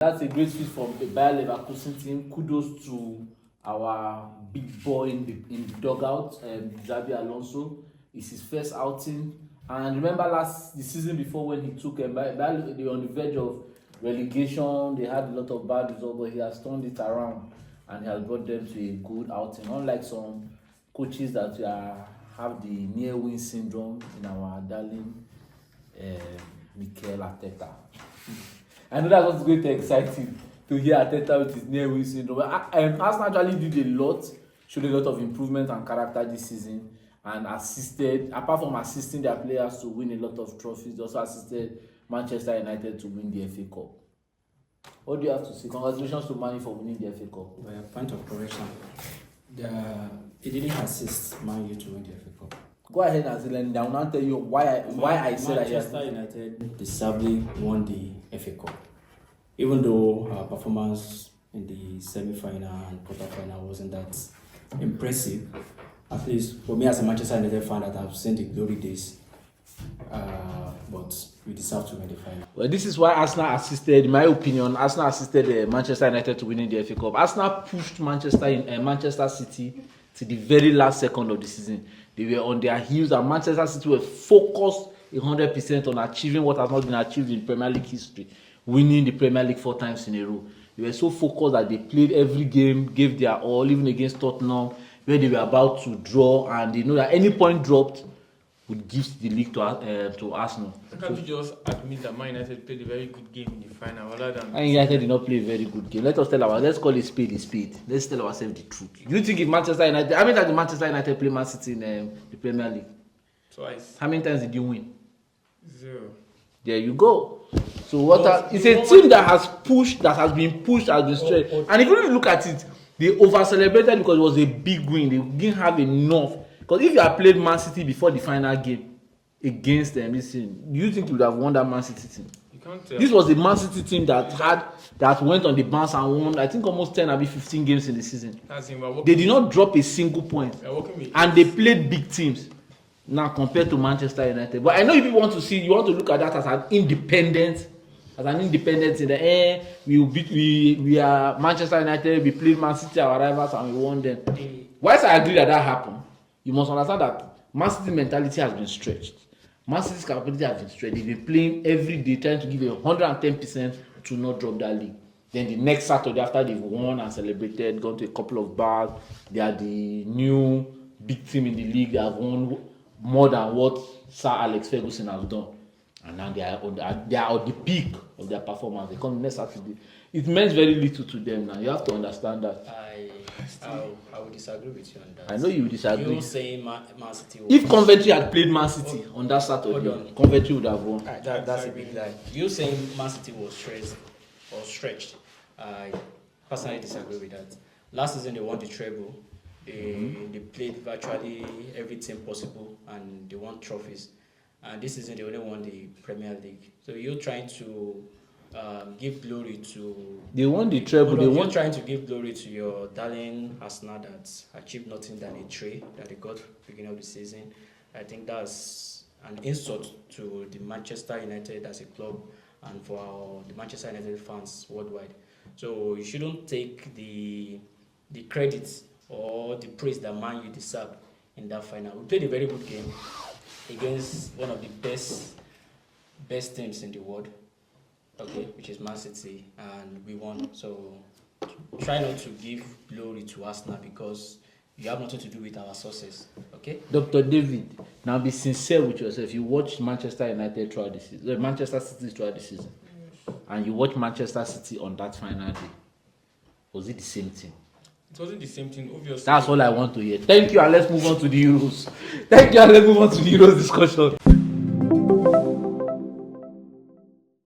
That's a great feat from the Bayer Leverkusen team. Kudos to our big boy in the dugout, Xabi Alonso. It's his first outing. And remember the season before when he took Bayer, they were on the verge of relegation. They had a lot of bad results, but he has turned it around and he has brought them to a good outing. Unlike some coaches that have the near win syndrome in our darling Mikel Arteta. I know that was going to exciting to hear Arteta with his near win syndrome. Arsenal actually did a lot, showed a lot of improvement and character this season, and apart from assisting their players to win a lot of trophies, they also assisted Manchester United to win the FA Cup. What do you have to say? Congratulations to Man U for winning the FA Cup. Well, point of correction. He didn't assist Man U to win the FA Cup. Go ahead and say it. I will not tell you why I said that. Manchester United deservedly won the FA Cup. Even though our performance in the semi-final and quarter-final wasn't that impressive, at least for me as a Manchester United fan that I've seen the glory days, but we deserve to win the final. Well, this is why Arsenal assisted, in my opinion, Manchester United to winning the FA Cup. Arsenal pushed Manchester City to the very last second of the season. They were on their heels, and Manchester City were focused 100% on achieving what has not been achieved in Premier League history, winning the Premier League 4 times in a row. They were so focused that they played every game, gave their all, even against Tottenham, where they were about to draw, and they know that any point dropped would give the league to Arsenal. Can't you just admit that Man United played a very good game in the final rather than... Man United did not play a very good game. Let's call it spade a spade. Let's tell ourselves the truth. You think if Manchester United, how many times did Manchester United play Man City in the Premier League? Twice. How many times did you win? 0. There you go. So it's a team that has been pushed, has been stretched. And if you really look at it, they over-celebrated because it was a big win. They didn't have enough. Because if you had played Man City before the final game against them, do you think you would have won that Man City team? You can't tell. This was the Man City team that went on the bounce and won, I think, almost 10 or 15 games in the season. They did not drop a single point. And they played big teams now compared to Manchester United. But I know you want to look at that as an independent in the air. We are Manchester United, we played Man City, our rivals, and we won them. Whilst I agree that happened, you must understand that Man City mentality has been stretched. Man City's capability has been stretched. They've been playing every day, trying to give 110% to not drop that league. Then the next Saturday, after they've won and celebrated, gone to a couple of bars, they are the new big team in the league. They have won more than what Sir Alex Ferguson has done. And now they are at the peak of their performance. They come next Saturday. It means very little to them now. You have to understand that. I would disagree with you on that. I know you disagree. You saying Man City. If Coventry had played Man City on that Saturday, Coventry would have won. That's a big lie. You saying Man City was stretched. I personally disagree with that. Last season they won the treble. They played virtually everything possible and they won trophies. And this season they only won the Premier League. So you're trying to give glory to... They won the treble. You're trying to give glory to your darling Arsenal that achieved nothing than a tray that they got beginning of the season. I think that's an insult to the Manchester United as a club and for the Manchester United fans worldwide. So you shouldn't take the credit or the praise that Man U deserved in that final. We played a very good game against one of the best teams in the world, which is Man City, and we won. So try not to give glory to Arsenal because you have nothing to do with our success. Okay, Dr. David, now be sincere with yourself. You watched Manchester United throughout the season, Manchester City throughout the season, and you watched Manchester City on that final day. Was it the same thing? It wasn't the same thing, obviously. That's all I want to hear. Thank you, and let's move on to the Euros. Discussion.